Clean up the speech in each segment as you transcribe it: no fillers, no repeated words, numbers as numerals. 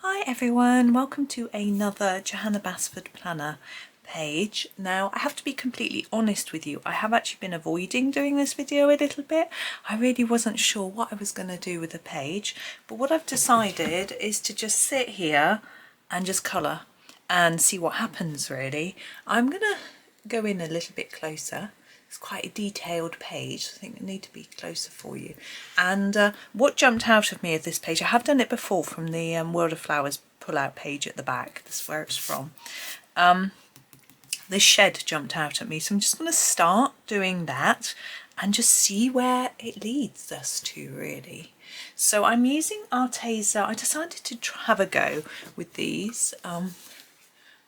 Hi everyone, welcome to another Johanna Basford planner page. Now I have to be completely honest with you, I have actually been avoiding doing this video a little bit. I really wasn't sure what I was going to do with the page, but what I've decided is to just sit here and just colour and see what happens really. I'm going to go in a little bit closer. It's quite a detailed page, I think I need to be closer for you. And what jumped out of me of this page, I have done it before from the World of Flowers pull-out page at the back, this is where it's from. The shed jumped out at me, so I'm just going to start doing that and just see where it leads us to really. So I'm using Arteza. I decided to have a go with these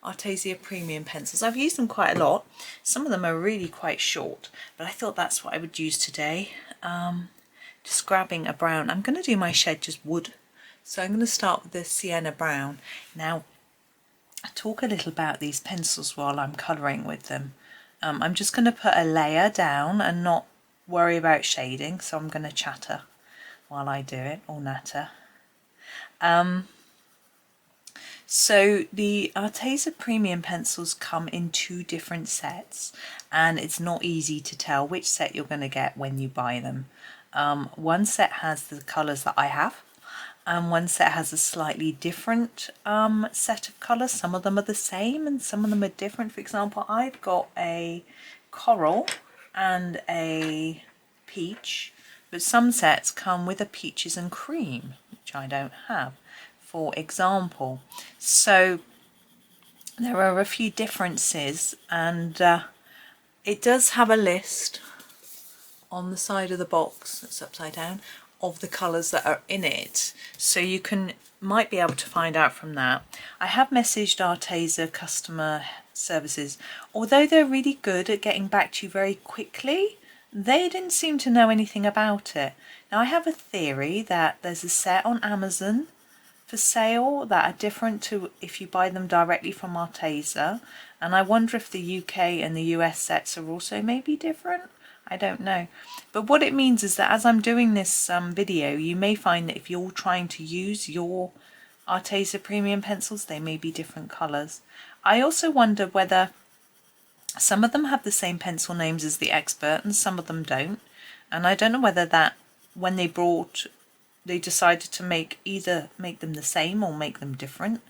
Arteza premium pencils. I've used them quite a lot. Some of them are really quite short, but I thought that's what I would use today. Just grabbing a brown. I'm going to do my shed just wood. So I'm going to start with the Sienna brown. Now, I'll talk a little about these pencils while I'm colouring with them. I'm just going to put a layer down and not worry about shading, so I'm going to chatter while I do it, or natter. So the Arteza premium pencils come in two different sets, and it's not easy to tell which set you're going to get when you buy them. One set has the colours that I have, and one set has a slightly different set of colours. Some of them are the same and some of them are different. For example, I've got a coral and a peach, but some sets come with a peaches and cream, which I don't have, for example. So there are a few differences, and it does have a list on the side of the box that's upside down of the colours that are in it, so you might be able to find out from that. I have messaged Arteza customer services. Although they're really good at getting back to you very quickly, they didn't seem to know anything about it. Now I have a theory that there's a set on Amazon for sale that are different to if you buy them directly from Arteza, and I wonder if the UK and the US sets are also maybe different. I don't know, but what it means is that as I'm doing this video, you may find that if you're trying to use your Arteza premium pencils, they may be different colours. I also wonder whether some of them have the same pencil names as the Expert and some of them don't, and I don't know whether that when they decided to either make them the same or make them different,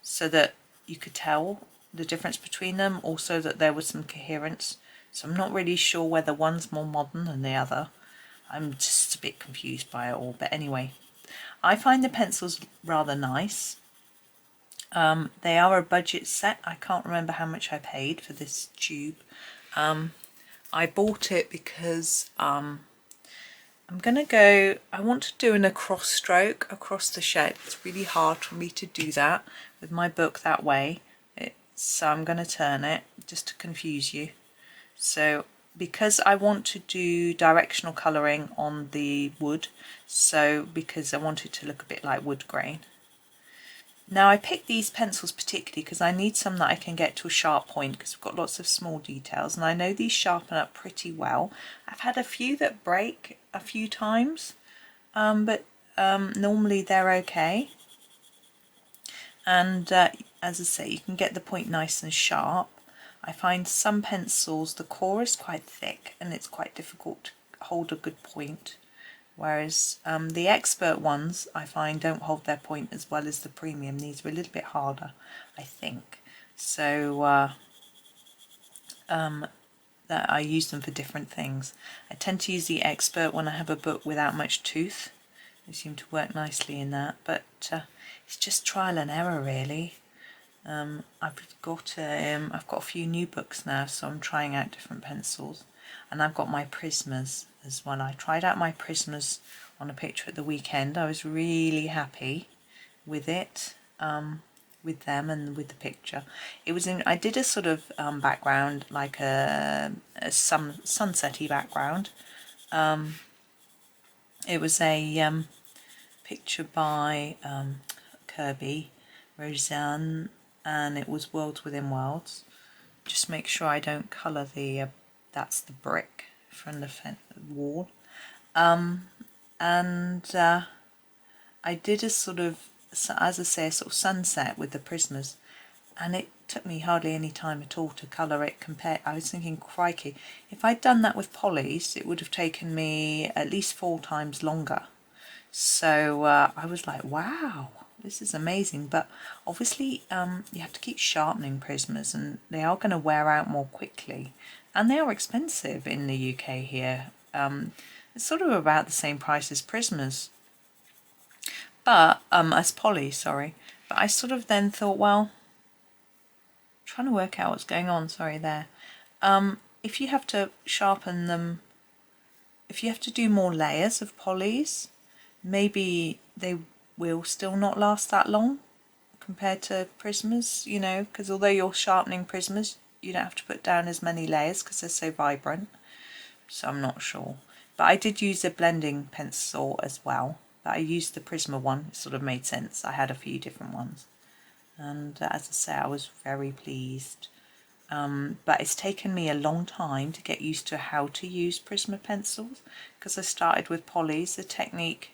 so that you could tell the difference between them, also that there was some coherence. So I'm not really sure whether one's more modern than the other. I'm just a bit confused by it all, but anyway, I find the pencils rather nice. They are a budget set. I can't remember how much I paid for this tube. I bought it because I want to do an across stroke across the shed. It's really hard for me to do that with my book that way. So I'm going to turn it just to confuse you. So because I want to do directional colouring on the wood, so because I want it to look a bit like wood grain. Now I picked these pencils particularly because I need some that I can get to a sharp point, because we've got lots of small details and I know these sharpen up pretty well. I've had a few that break a few times, but normally they're okay. And as I say, you can get the point nice and sharp. I find some pencils, the core is quite thick and it's quite difficult to hold a good point, whereas the Expert ones I find don't hold their point as well as the premium. These are a little bit harder, I think. So that I use them for different things. I tend to use the Expert when I have a book without much tooth. They seem to work nicely in that, but it's just trial and error really. I've got a few new books now, so I'm trying out different pencils, and I've got my Prismas as well. I tried out my Prismas on a picture at the weekend. I was really happy with it, with them and with the picture. It was I did a sort of background, like a sunsetty background. It was a picture by Kirby Roseanne, and it was Worlds Within Worlds. Just make sure I don't colour that's the brick from the wall. I did a sort of as I say, a sort of sunset with the Prismas, and it took me hardly any time at all to colour it. I was thinking, crikey, if I'd done that with polys, it would have taken me at least 4 times longer. So I was like, wow, this is amazing. But obviously you have to keep sharpening Prismas, and they are going to wear out more quickly, and they are expensive in the UK here. It's sort of about the same price as Prismas, but as poly, sorry. But I sort of then thought, well, trying to work out what's going on, sorry there. If you have to sharpen them, if you have to do more layers of polys, maybe they will still not last that long compared to Prismas, you know, because although you're sharpening Prismas, you don't have to put down as many layers because they're so vibrant. So I'm not sure. But I did use a blending pencil as well. But I used the Prisma one. It sort of made sense. I had a few different ones. And as I say, I was very pleased. But it's taken me a long time to get used to how to use Prisma pencils, because I started with polys. The technique,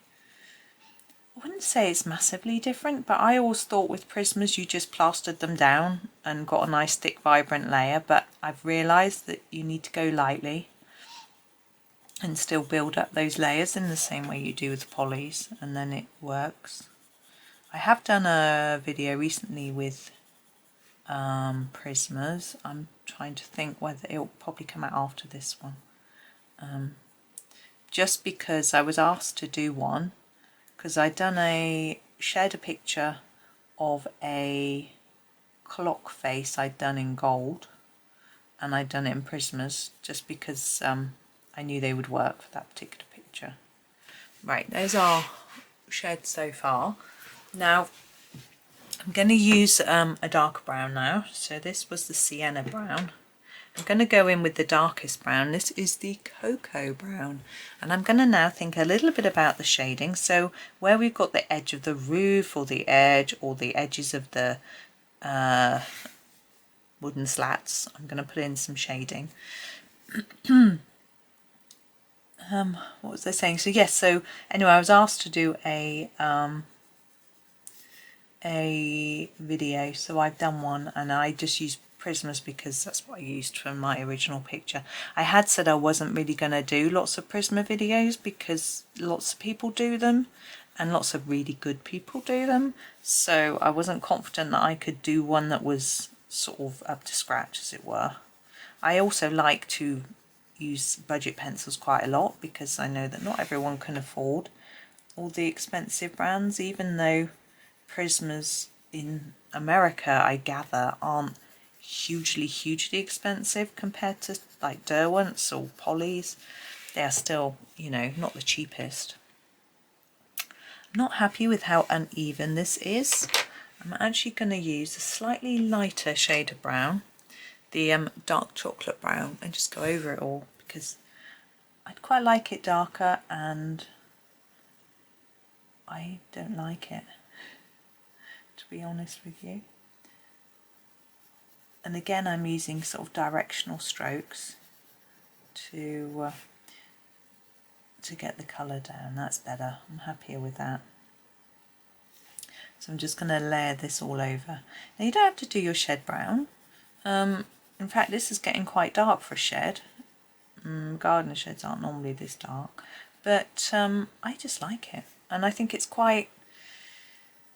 I wouldn't say it's massively different, but I always thought with Prismas you just plastered them down and got a nice thick vibrant layer, but I've realised that you need to go lightly and still build up those layers in the same way you do with polys, and then it works. I have done a video recently with Prismas. I'm trying to think whether it'll probably come out after this one, just because I was asked to do one, because I'd shared a picture of a clock face I'd done in gold, and I'd done it in Prismas just because I knew they would work for that particular picture. Right, those are shed so far. Now I'm going to use a darker brown now. So this was the Sienna brown. I'm going to go in with the darkest brown. This is the cocoa brown, and I'm going to now think a little bit about the shading. So where we've got the edge of the roof, or the edge, or the edges of the wooden slats, I'm going to put in some shading. What was I saying? So yes, so anyway, I was asked to do a video, so I've done one, and I just used Prismas because that's what I used for my original picture. I had said I wasn't really going to do lots of Prisma videos because lots of people do them, and lots of really good people do them, so I wasn't confident that I could do one that was sort of up to scratch, as it were. I also like to use budget pencils quite a lot because I know that not everyone can afford all the expensive brands, even though Prismas in America, I gather, aren't hugely expensive compared to like Derwents or Polys. They are still, you know, not the cheapest. I'm not happy with how uneven this is. I'm actually going to use a slightly lighter shade of brown, the dark chocolate brown, and just go over it all because I'd quite like it darker, and I don't like it, to be honest with you. And again, I'm using sort of directional strokes to get the colour down. That's better. I'm happier with that. So I'm just going to layer this all over. Now you don't have to do your shed brown. In fact, this is getting quite dark for a shed. Gardener sheds aren't normally this dark, but I just like it, and I think it's quite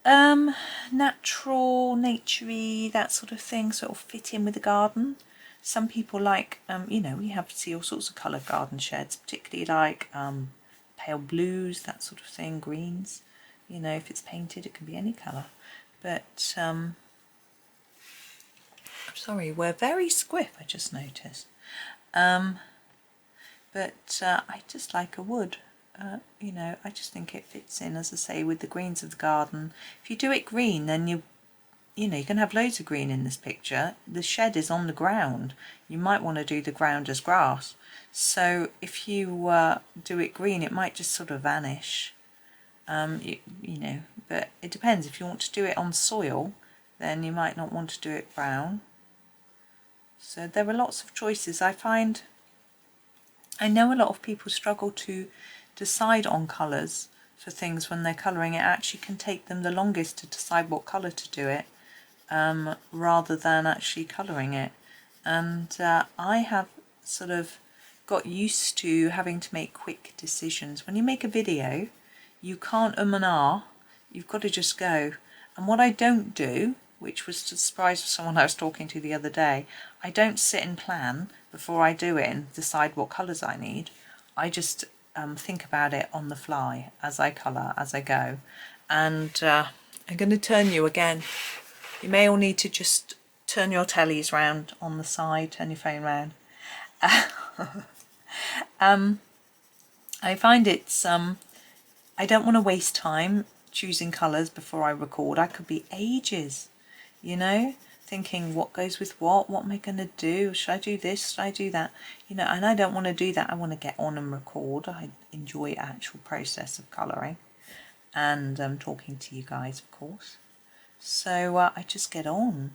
natural, naturey, that sort of thing, sort of fit in with the garden. Some people like, you know, we see all sorts of coloured garden sheds, particularly like pale blues, that sort of thing, greens. You know, if it's painted, it can be any colour. But I'm sorry, we're very squiff, I just noticed. But I just like a wood. You know, I just think it fits in, as I say, with the greens of the garden. If you do it green, then you know, you can have loads of green in this picture. The shed is on the ground. You might want to do the ground as grass. So if you do it green, it might just sort of vanish. You know, but it depends. If you want to do it on soil, then you might not want to do it brown. So there are lots of choices. I know a lot of people struggle to decide on colours for things when they're colouring. It actually can take them the longest to decide what colour to do it, rather than actually colouring it. And I have sort of got used to having to make quick decisions. When you make a video, you can't and ah, you've got to just go. And what I don't do, which was a surprise for someone I was talking to the other day, I don't sit and plan before I do it and decide what colours I need. I just think about it on the fly as I colour, as I go. And I'm going to turn you again. You may all need to just turn your tellies round on the side, turn your phone round. I find it's, I don't want to waste time choosing colours before I record. I could be ages, you know, thinking what goes with what am I going to do? Should I do this? Should I do that? You know, and I don't want to do that. I want to get on and record. I enjoy the actual process of colouring and talking to you guys, of course. So I just get on.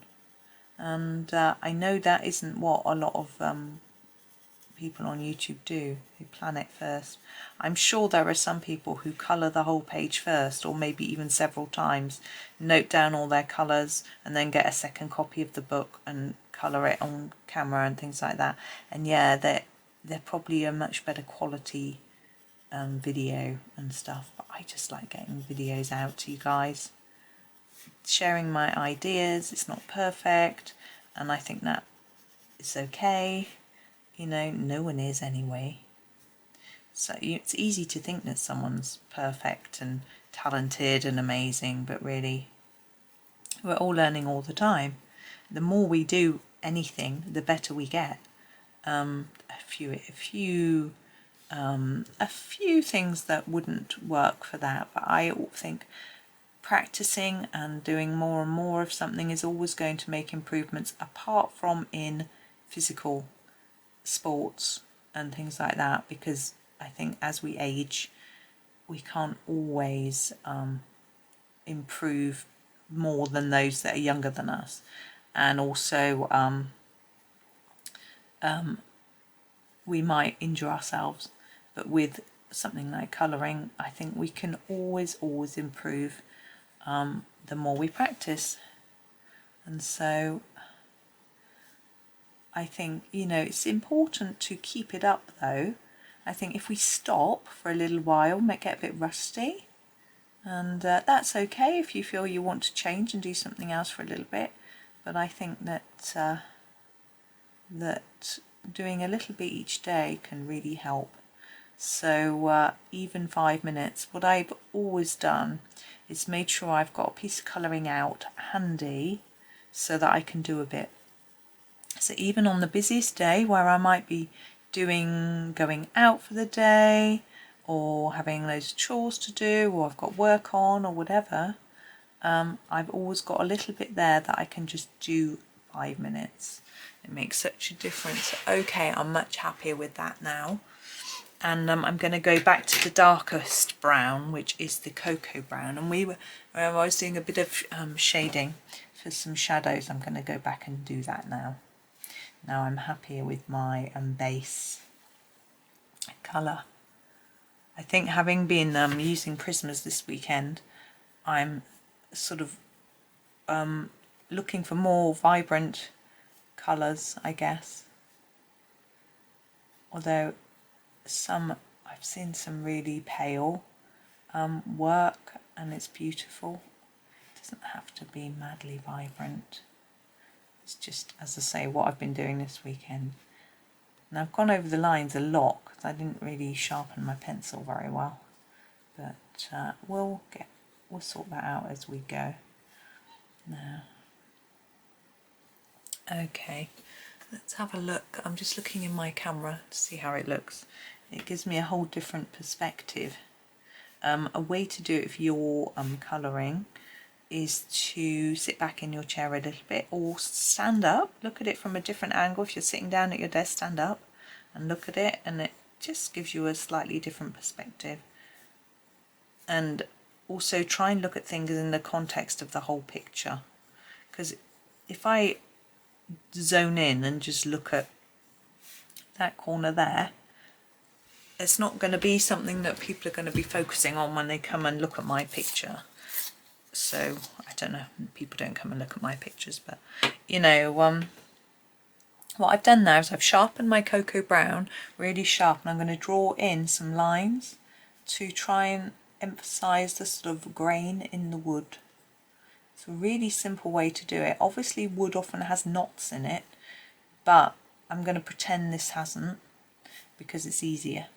And I know that isn't what a lot of people on YouTube do, who plan it first. I'm sure there are some people who colour the whole page first, or maybe even several times, note down all their colours and then get a second copy of the book and colour it on camera and things like that. And yeah, they're probably a much better quality video and stuff, but I just like getting videos out to you guys, sharing my ideas. It's not perfect, and I think that it's okay. You know, no one is anyway. So it's easy to think that someone's perfect and talented and amazing, but really we're all learning all the time. The more we do anything, the better we get. A few things that wouldn't work for that, but I think practicing and doing more and more of something is always going to make improvements, apart from in physical sports and things like that, because I think as we age we can't always improve more than those that are younger than us. And also we might injure ourselves, but with something like colouring, I think we can always improve the more we practice. And so I think, you know, it's important to keep it up though. I think if we stop for a little while, we might get a bit rusty, and that's okay if you feel you want to change and do something else for a little bit. But I think that that doing a little bit each day can really help. So even 5 minutes, what I've always done is made sure I've got a piece of colouring out handy so that I can do a bit. So even on the busiest day where I might be going out for the day, or having loads of chores to do, or I've got work on or whatever, I've always got a little bit there that I can just do 5 minutes. It makes such a difference. Okay, I'm much happier with that now. And I'm going to go back to the darkest brown, which is the cocoa brown. And I was doing a bit of shading for some shadows. I'm going to go back and do that now. Now I'm happier with my base colour. I think having been using Prismas this weekend, I'm sort of looking for more vibrant colours, I guess. Although I've seen some really pale work, and it's beautiful. It doesn't have to be madly vibrant. It's just, as I say, what I've been doing this weekend. And I've gone over the lines a lot because I didn't really sharpen my pencil very well. But we'll sort that out as we go. Now, okay, let's have a look. I'm just looking in my camera to see how it looks. It gives me a whole different perspective. A way to do it if you're colouring is to sit back in your chair a little bit, or stand up, look at it from a different angle. If you're sitting down at your desk, stand up and look at it, and it just gives you a slightly different perspective. And also try and look at things in the context of the whole picture, because if I zone in and just look at that corner there, it's not going to be something that people are going to be focusing on when they come and look at my picture. So I don't know, people don't come and look at my pictures, but you know, what I've done now is I've sharpened my cocoa brown really sharp, and I'm going to draw in some lines to try and emphasize the sort of grain in the wood. It's a really simple way to do it. Obviously wood often has knots in it, but I'm going to pretend this hasn't because it's easier,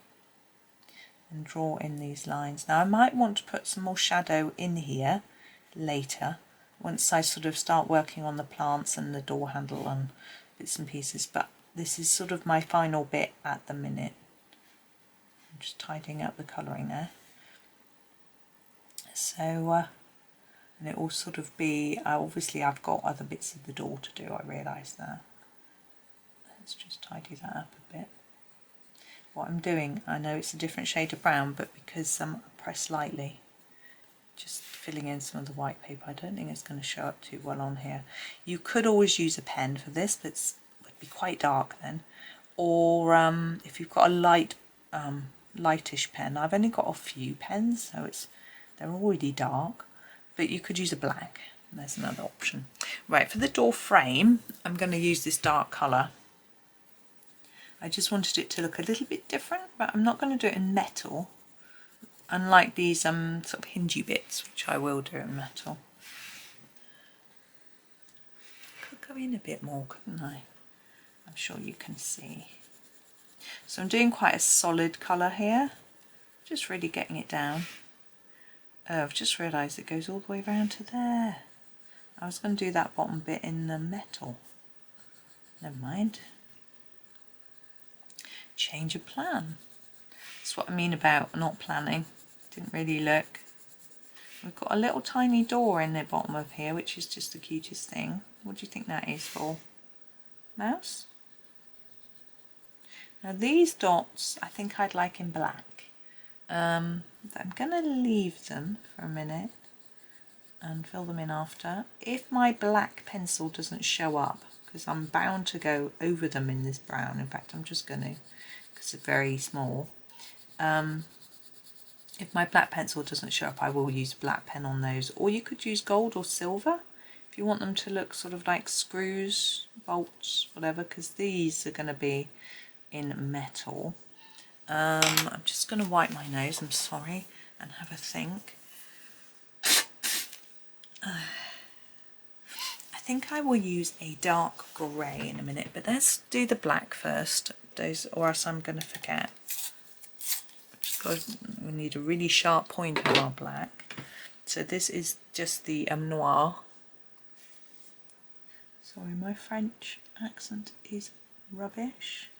and draw in these lines. Now I might want to put some more shadow in here later once I sort of start working on the plants and the door handle and bits and pieces, but this is sort of my final bit at the minute. I'm just tidying up the colouring there. So and it will sort of be, obviously I've got other bits of the door to do, I realise that. Let's just tidy that up a bit. What I'm doing, I know it's a different shade of brown, but because I press lightly, just filling in some of the white paper. I don't think it's going to show up too well on here. You could always use a pen for this, but it would be quite dark then. Or if you've got a lightish pen. I've only got a few pens, so they're already dark, but you could use a black. There's another option. Right, for the door frame, I'm going to use this dark colour. I just wanted it to look a little bit different, but I'm not going to do it in metal, unlike these sort of hingy bits, which I will do in metal. Could go in a bit more, couldn't I? I'm sure you can see. So I'm doing quite a solid colour here, just really getting it down. Oh, I've just realised it goes all the way around to there. I was going to do that bottom bit in the metal. Never mind. Change of plan. That's what I mean about not planning. Didn't really look. We've got a little tiny door in the bottom of here, which is just the cutest thing. What do you think that is for? Mouse? Now these dots I think I'd like in black. I'm going to leave them for a minute and fill them in after. If my black pencil doesn't show up, because I'm bound to go over them in this brown. In fact, I'm just going to, because they're very small. If my black pencil doesn't show up, I will use a black pen on those. Or you could use gold or silver if you want them to look sort of like screws, bolts, whatever, because these are going to be in metal. I'm just going to wipe my nose, I'm sorry, and have a think. I think I will use a dark grey in a minute, but let's do the black first, or else I'm going to forget. We need a really sharp point on our black. So this is just the Noir. Sorry, my French accent is rubbish.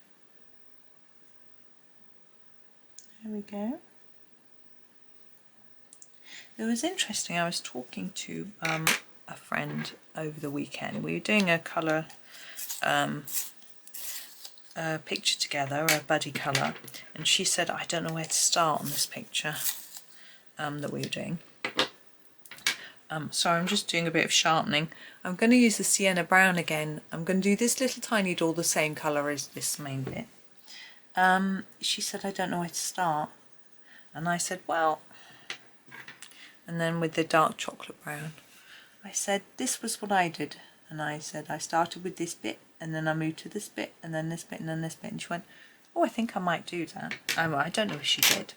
There we go. It was interesting, I was talking to a friend over the weekend. We were doing a colour picture together, a buddy colour, and she said, I don't know where to start on this picture that we were doing. So I'm just doing a bit of sharpening. I'm going to use the Sienna brown again. I'm going to do this little tiny door the same colour as this main bit. She said, I don't know where to start. And I said, well, and then with the dark chocolate brown, I said, this was what I did. And I said, I started with this bit, and then I moved to this bit, and then this bit, and then this bit. And she went, oh, I think I might do that. I don't know if she did.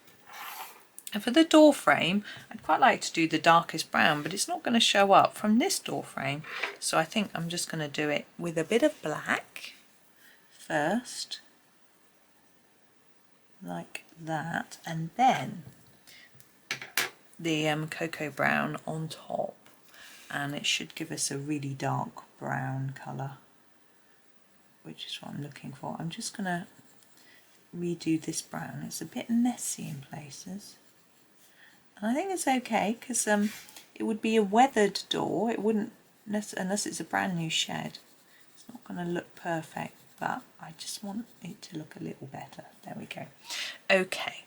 And for the door frame, I'd quite like to do the darkest brown, but it's not going to show up from this door frame. So I think I'm just going to do it with a bit of black first, like that, and then the cocoa brown on top, and it should give us a really dark brown colour, which is what I'm looking for. I'm just going to redo this brown. It's a bit messy in places. And I think it's okay, because it would be a weathered door. It wouldn't, unless it's a brand new shed. It's not going to look perfect, but I just want it to look a little better. There we go. Okay.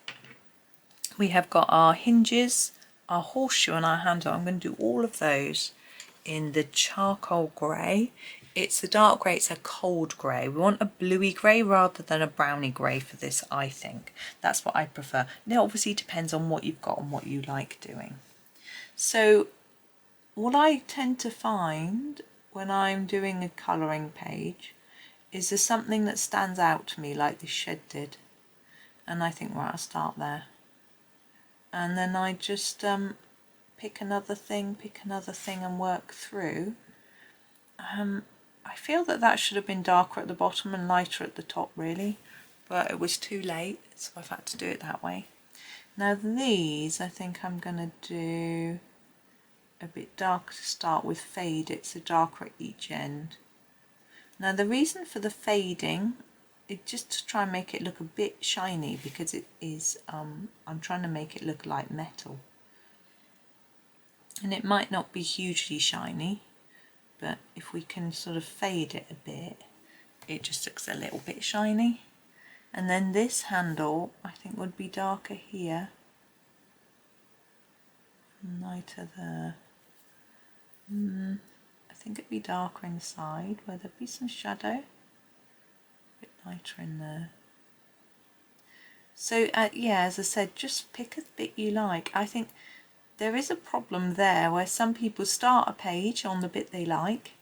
We have got our hinges, our horseshoe and our handle. I'm going to do all of those in the charcoal grey. It's a dark grey, it's a cold grey. We want a bluey grey rather than a browny grey for this, I think. That's what I prefer. It obviously depends on what you've got and what you like doing. So what I tend to find when I'm doing a colouring page is there something that stands out to me like this shed did. And I think, right, I'll start there. And then I just pick another thing and work through. I feel that that should have been darker at the bottom and lighter at the top really, but it was too late, so I've had to do it that way. Now these I think I'm going to do a bit darker to start with, fade it so darker at each end. Now the reason for the fading is just to try and make it look a bit shiny, because it is, I'm trying to make it look like metal. And it might not be hugely shiny, but if we can sort of fade it a bit, it just looks a little bit shiny. And then this handle I think would be darker here, lighter there. I think it'd be darker inside where there'd be some shadow, a bit lighter in there. So yeah, as I said, just pick a bit you like. I think there is a problem there where some people start a page on the bit they like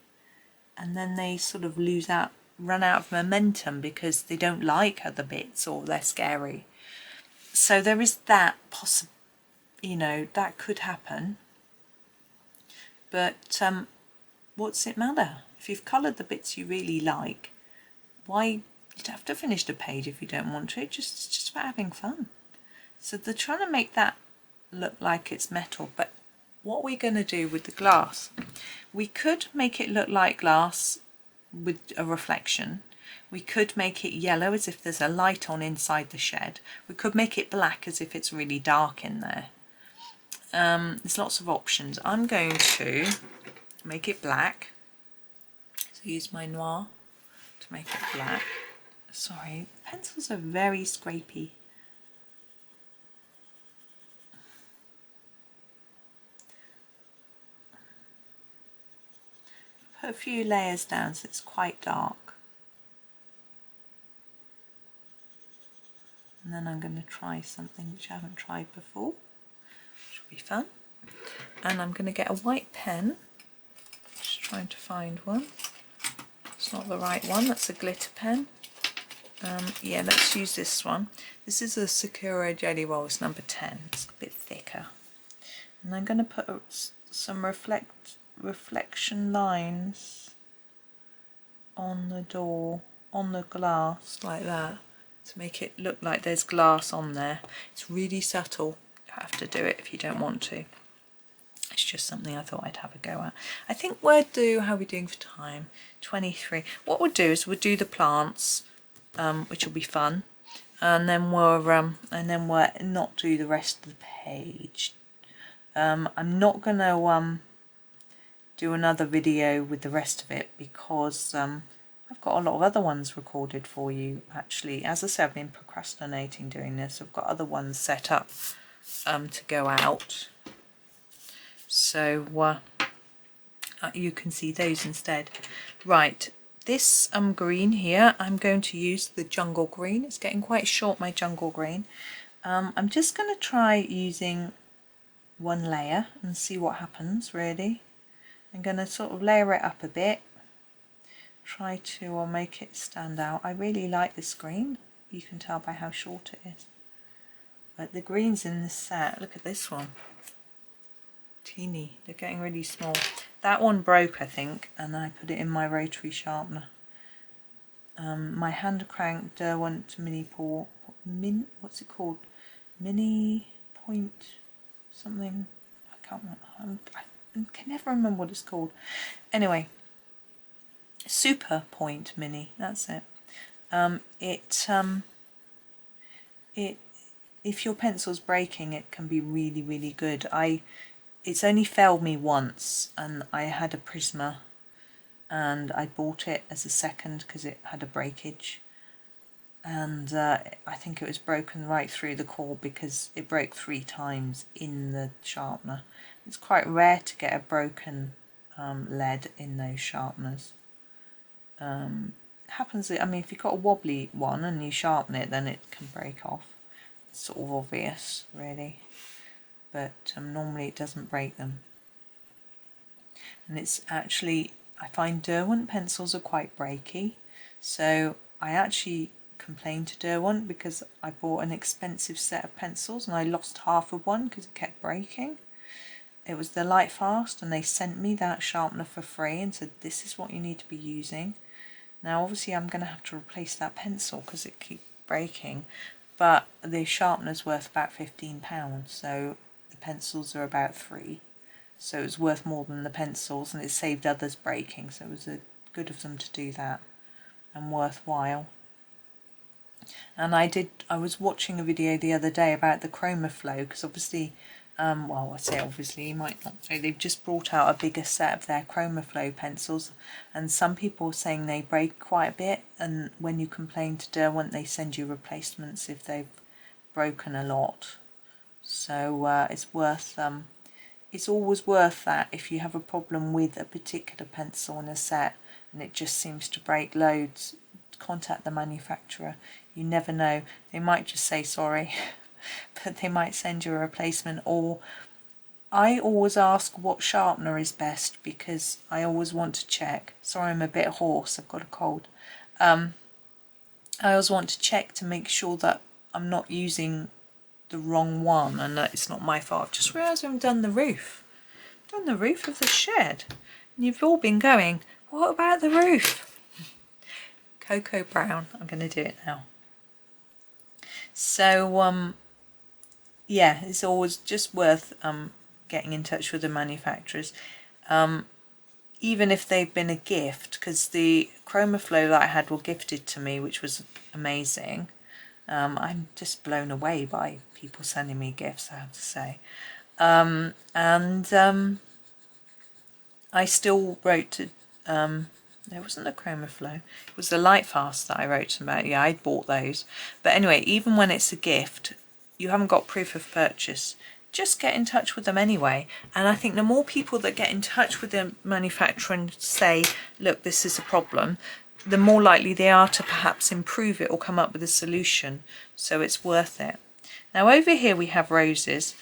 and then they sort of run out of momentum because they don't like other bits or they're scary. So there is that that could happen. But what's it matter? If you've coloured the bits you really like, why, you don't have to finish the page if you don't want to. It's just about having fun. So they're trying to make that look like it's metal, but what we're going to do with the glass, we could make it look like glass with a reflection. We could make it yellow as if there's a light on inside the shed. We could make it black as if it's really dark in there. There's lots of options. I'm going to make it black, so use my Noir to make it black. Sorry, pencils are very scrapey. Put a few layers down so it's quite dark. And then I'm going to try something which I haven't tried before, which will be fun. And I'm going to get a white pen, just trying to find one. It's not the right one, that's a glitter pen. Yeah, let's use this one. This is a Sakura Jelly Rolls number 10, it's a bit thicker. And I'm going to put some reflection lines on the door, on the glass, like that, to make it look like there's glass on there. It's really subtle. You have to do it if you don't want to. It's just something I thought I'd have a go at. I think how are we doing for time? 23. What we'll do is we'll do the plants, which will be fun, and then we'll not do the rest of the page. I'm not gonna do another video with the rest of it because I've got a lot of other ones recorded for you actually. As I said, I've been procrastinating doing this. I've got other ones set up to go out, so you can see those instead. Right, this green here, I'm going to use the jungle green. It's getting quite short, my jungle green. I'm just going to try using one layer and see what happens really. I'm going to sort of layer it up a bit, try to make it stand out. I really like this green, you can tell by how short it is. But the greens in this set, look at this one, teeny, they're getting really small. That one broke I think, and I put it in my rotary sharpener. My hand crank Derwent what's it called? Mini point something, I can't remember. I can never remember what it's called. Anyway, Super Point Mini, that's it. If your pencil's breaking, it can be really, really good. It's only failed me once, and I had a Prisma, and I bought it as a second because it had a breakage. And I think it was broken right through the core because it broke 3 times in the sharpener. It's quite rare to get a broken lead in those sharpeners. happens, I mean, if you've got a wobbly one and you sharpen it, then it can break off. It's sort of obvious, really, but normally it doesn't break them. And it's actually, I find Derwent pencils are quite breaky, so I actually complained to Derwent because I bought an expensive set of pencils and I lost half of one because it kept breaking. It was the Lightfast, and they sent me that sharpener for free and said this is what you need to be using. Now obviously I'm going to have to replace that pencil because it keeps breaking, but the sharpener's worth about £15, so the pencils are about £3, so it was worth more than the pencils, and it saved others breaking, so it was good of them to do that and worthwhile. And I was watching a video the other day about the Chroma Flow, because obviously well, I say obviously, you might not know, they've just brought out a bigger set of their Chroma Flow pencils, and some people are saying they break quite a bit, and when you complain to Derwent they send you replacements if they've broken a lot. So it's always worth that if you have a problem with a particular pencil in a set and it just seems to break loads. Contact the manufacturer. You never know, they might just say sorry but they might send you a replacement. Or I always ask what sharpener is best, because I always want to check. Sorry, I'm a bit hoarse, I've got a cold. I always want to check to make sure that I'm not using the wrong one and that it's not my fault. I've just realised I've done the roof. I've done the roof of the shed. And you've all been going, what about the roof? Cocoa brown, I'm going to do it now. So yeah, it's always just worth getting in touch with the manufacturers, even if they've been a gift, because the Chroma Flow that I had were gifted to me, which was amazing. I'm just blown away by people sending me gifts, I have to say. I still wrote to, there wasn't a Chroma Flow, it was the Lightfast that I wrote to them about. Yeah, I'd bought those. But anyway, even when it's a gift, you haven't got proof of purchase, just get in touch with them anyway. And I think the more people that get in touch with the manufacturer and say, look, this is a problem, the more likely they are to perhaps improve it or come up with a solution. So it's worth it. Now over here we have roses.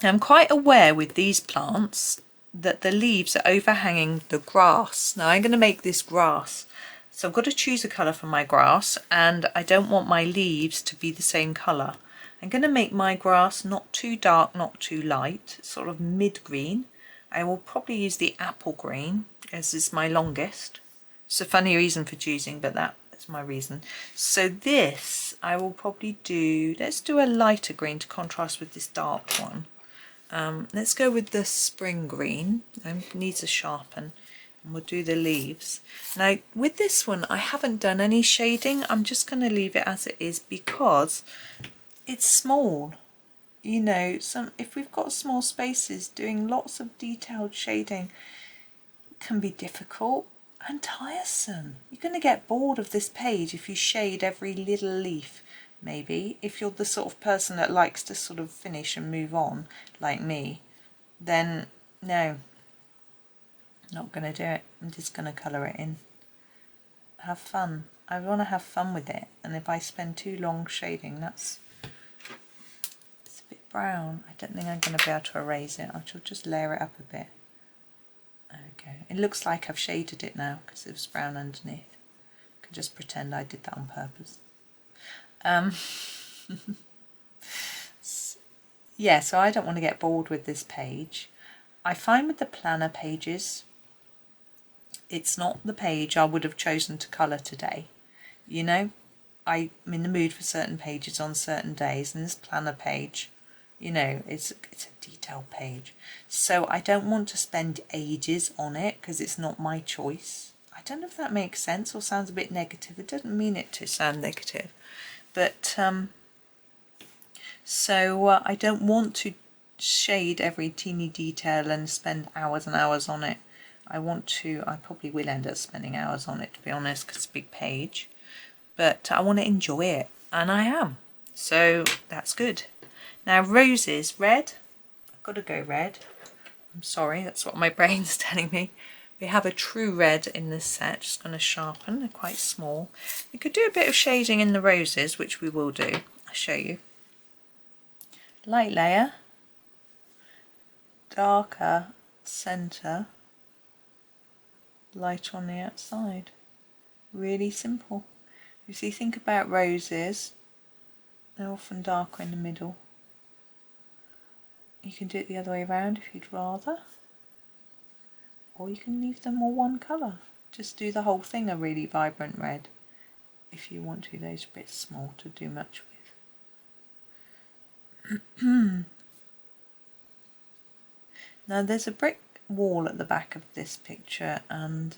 I'm quite aware with these plants that the leaves are overhanging the grass. Now I'm going to make this grass. So I've got to choose a colour for my grass, and I don't want my leaves to be the same colour. I'm going to make my grass not too dark, not too light, sort of mid-green. I will probably use the apple green, as is my longest. It's a funny reason for choosing, but that's my reason. So this, I will probably do, let's do a lighter green to contrast with this dark one. Let's go with the spring green. It needs a sharpen. And we'll do the leaves. Now with this one I haven't done any shading. I'm just going to leave it as it is because it's small. You know, if we've got small spaces, doing lots of detailed shading can be difficult and tiresome. You're going to get bored of this page if you shade every little leaf. Maybe if you're the sort of person that likes to sort of finish and move on like me, then no, not going to do it. I'm just going to colour it in. Have fun. I want to have fun with it, and if I spend too long shading, it's a bit brown. I don't think I'm going to be able to erase it. I shall just layer it up a bit. Okay, it looks like I've shaded it now because it was brown underneath. I can just pretend I did that on purpose. Yeah, so I don't want to get bored with this page. I find with the planner pages, it's not the page I would have chosen to colour today. You know, I'm in the mood for certain pages on certain days, and this planner page, you know, it's a detailed page. So I don't want to spend ages on it because it's not my choice. I don't know if that makes sense or sounds a bit negative. It doesn't mean it to sound negative. But I don't want to shade every teeny detail and spend hours and hours on it. I probably will end up spending hours on it, to be honest, because it's a big page. But I want to enjoy it, and I am. So that's good. Now roses, red. I've got to go red. I'm sorry, that's what my brain's telling me. We have a true red in this set, just going to sharpen, they're quite small. We could do a bit of shading in the roses, which we will do, I'll show you. Light layer, darker centre, light on the outside. Really simple. If you think about roses, they're often darker in the middle. You can do it the other way around if you'd rather, or you can leave them all one colour. Just do the whole thing a really vibrant red if you want to. Those are a bit small to do much with. Now there's a brick wall at the back of this picture, and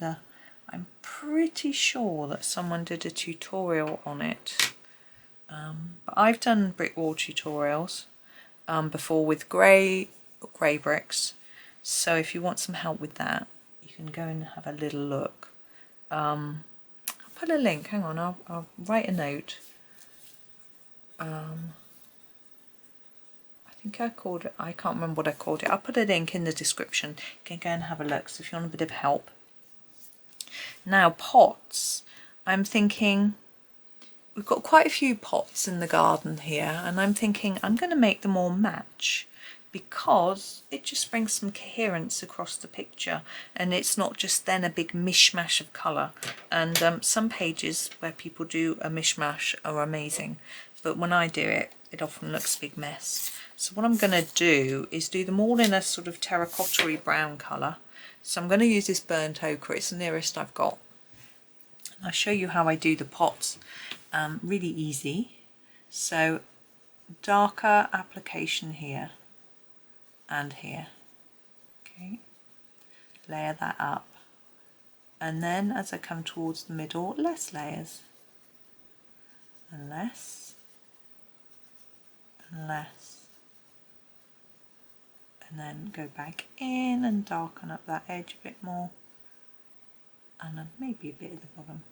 I'm pretty sure that someone did a tutorial on it. But I've done brick wall tutorials before with grey bricks, so if you want some help with that, you can go and have a little look. I'll put a link, hang on, I'll write a note. I think I called it, I can't remember what I called it. I'll put a link in the description. You can go and have a look, so if you want a bit of help. Now pots, I'm thinking, we've got quite a few pots in the garden here, and I'm thinking I'm going to make them all match, because it just brings some coherence across the picture, and it's not just then a big mishmash of colour. And some pages where people do a mishmash are amazing, but when I do it, it often looks a big mess. So what I'm going to do is do them all in a sort of terracotta-y brown colour. So I'm going to use this burnt ochre, it's the nearest I've got. I'll show you how I do the pots, really easy. So darker application here and here, okay, layer that up, and then as I come towards the middle, less layers, and less, and less, and then go back in and darken up that edge a bit more, and then maybe a bit at the bottom.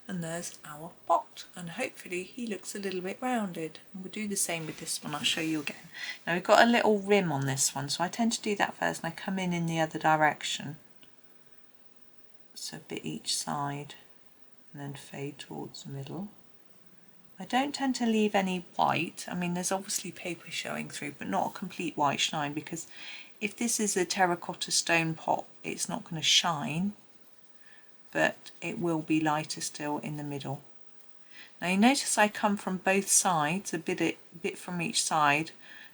And there's our pot, and hopefully he looks a little bit rounded. And we'll do the same with this one, I'll show you again. Now we've got a little rim on this one, so I tend to do that first, and I come in the other direction. So a bit each side, and then fade towards the middle. I don't tend to leave any white. I mean, there's obviously paper showing through, but not a complete white shine, because if this is a terracotta stone pot, it's not going to shine, but it will be lighter still in the middle. Now you notice I come from both sides, a bit from each side.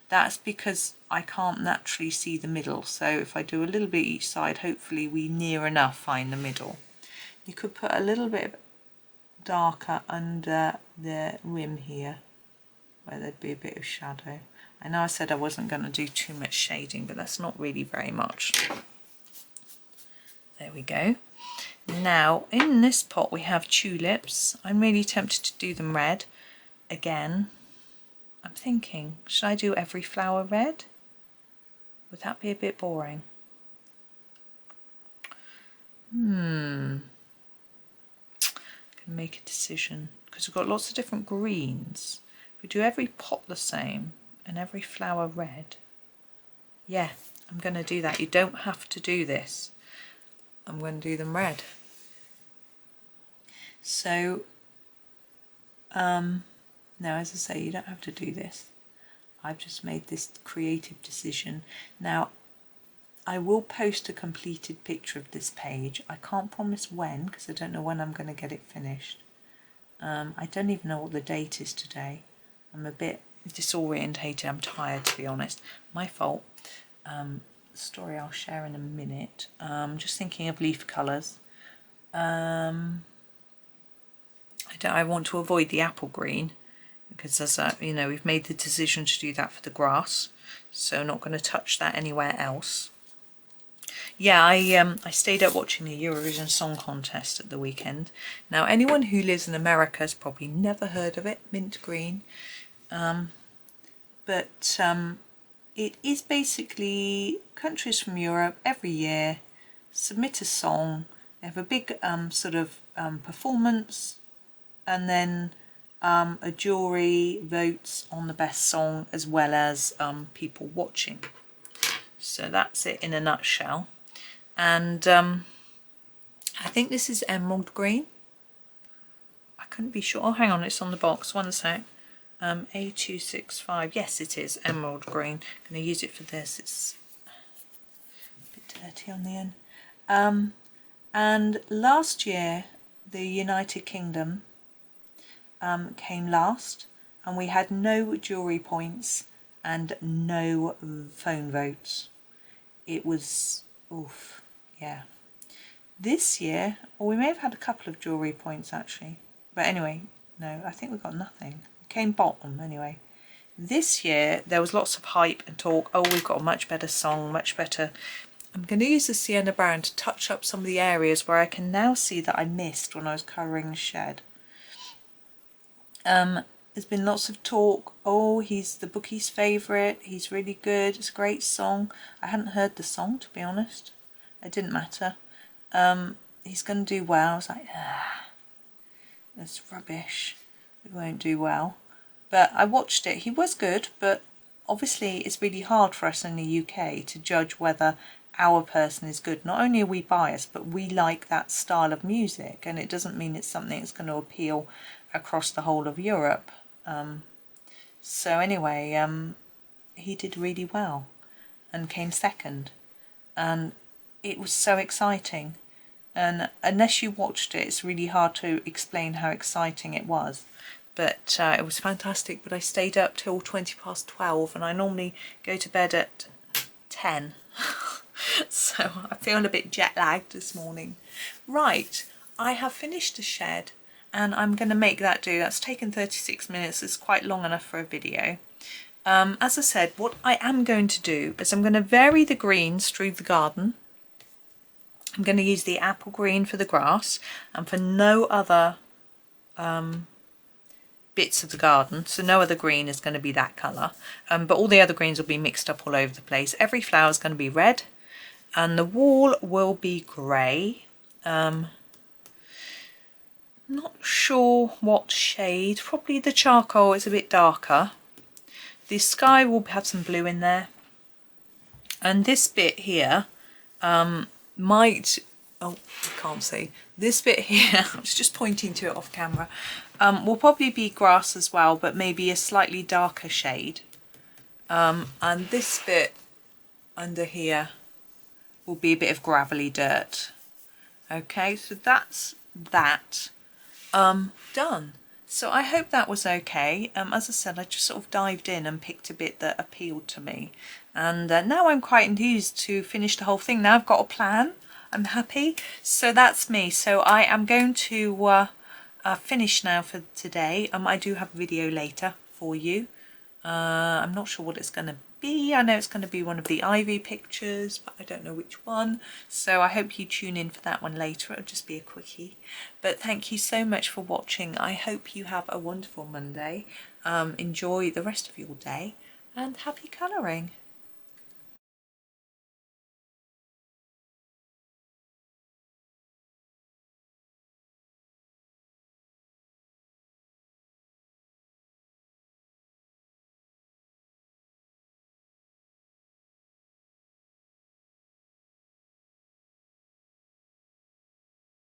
That's because I can't naturally see the middle, so if I do a little bit each side, hopefully we near enough find the middle. You could put a little bit darker under the rim here, where there'd be a bit of shadow. I know I said I wasn't going to do too much shading, but that's not really very much. There we go. Now in this pot we have tulips. I'm really tempted to do them red again. I'm thinking, should I do every flower red? Would that be a bit boring? I can make a decision, because we've got lots of different greens. If we do every pot the same and every flower red, yeah, I'm going to do that. You don't have to do this. I'm going to do them red. So now, as I say, you don't have to do this. I've just made this creative decision. Now I will post a completed picture of this page. I can't promise when, because I don't know when I'm going to get it finished. I don't even know what the date is today. I'm a bit disorientated. I'm tired, to be honest. My fault. Story I'll share in a minute. Just thinking of leaf colours. I want to avoid the apple green, because as you know, we've made the decision to do that for the grass, so not going to touch that anywhere else. Yeah, I stayed up watching the Eurovision Song Contest at the weekend. Now anyone who lives in America has probably never heard of it, mint green, but it is basically countries from Europe every year submit a song. They have a big performance, and then a jury votes on the best song, as well as people watching. So that's it in a nutshell. And I think this is emerald green. I couldn't be sure. Oh, hang on, it's on the box. One sec. A265. Yes, it is emerald green. I'm going to use it for this. It's a bit dirty on the end. And last year, the United Kingdom came last, and we had no jewellery points and no phone votes. It was, oof, yeah. This year, or we may have had a couple of jewellery points actually, but anyway, no, I think we got nothing. It came bottom anyway. This year there was lots of hype and talk. Oh, we've got a much better song, much better. I'm going to use the Sienna brown to touch up some of the areas where I can now see that I missed when I was colouring the shed. There's been lots of talk. Oh, he's the bookie's favourite. He's really good. It's a great song. I hadn't heard the song, to be honest. It didn't matter. He's going to do well. I was like, that's rubbish. It won't do well. But I watched it. He was good, but obviously it's really hard for us in the UK to judge whether our person is good. Not only are we biased, but we like that style of music, and it doesn't mean it's something that's going to appeal across the whole of Europe. So anyway, he did really well and came second, and it was so exciting. And unless you watched it, it's really hard to explain how exciting it was. But it was fantastic. But I stayed up till 12:20, and I normally go to bed at 10. So I feel a bit jet lagged this morning. Right, I have finished the shed, and I'm going to make that do. That's taken 36 minutes. It's quite long enough for a video. As I said, what I am going to do is I'm going to vary the greens through the garden. I'm going to use the apple green for the grass and for no other bits of the garden. So no other green is going to be that colour. But all the other greens will be mixed up all over the place. Every flower is going to be red, and the wall will be grey. Not sure what shade. Probably the charcoal is a bit darker. The sky will have some blue in there. And this bit here might, oh, I can't see. This bit here, I was just pointing to it off camera, will probably be grass as well, but maybe a slightly darker shade. And this bit under here will be a bit of gravelly dirt. Okay, so that's that done. So I hope that was okay. As I said, I just sort of dived in and picked a bit that appealed to me. And now I'm quite enthused to finish the whole thing. Now I've got a plan. I'm happy. So that's me. So I am going to finish now for today. I do have a video later for you. I'm not sure what it's going to be. I know it's going to be one of the ivy pictures, but I don't know which one. So I hope you tune in for that one later. It'll just be a quickie. But thank you so much for watching. I hope you have a wonderful Monday. Enjoy the rest of your day, and happy colouring.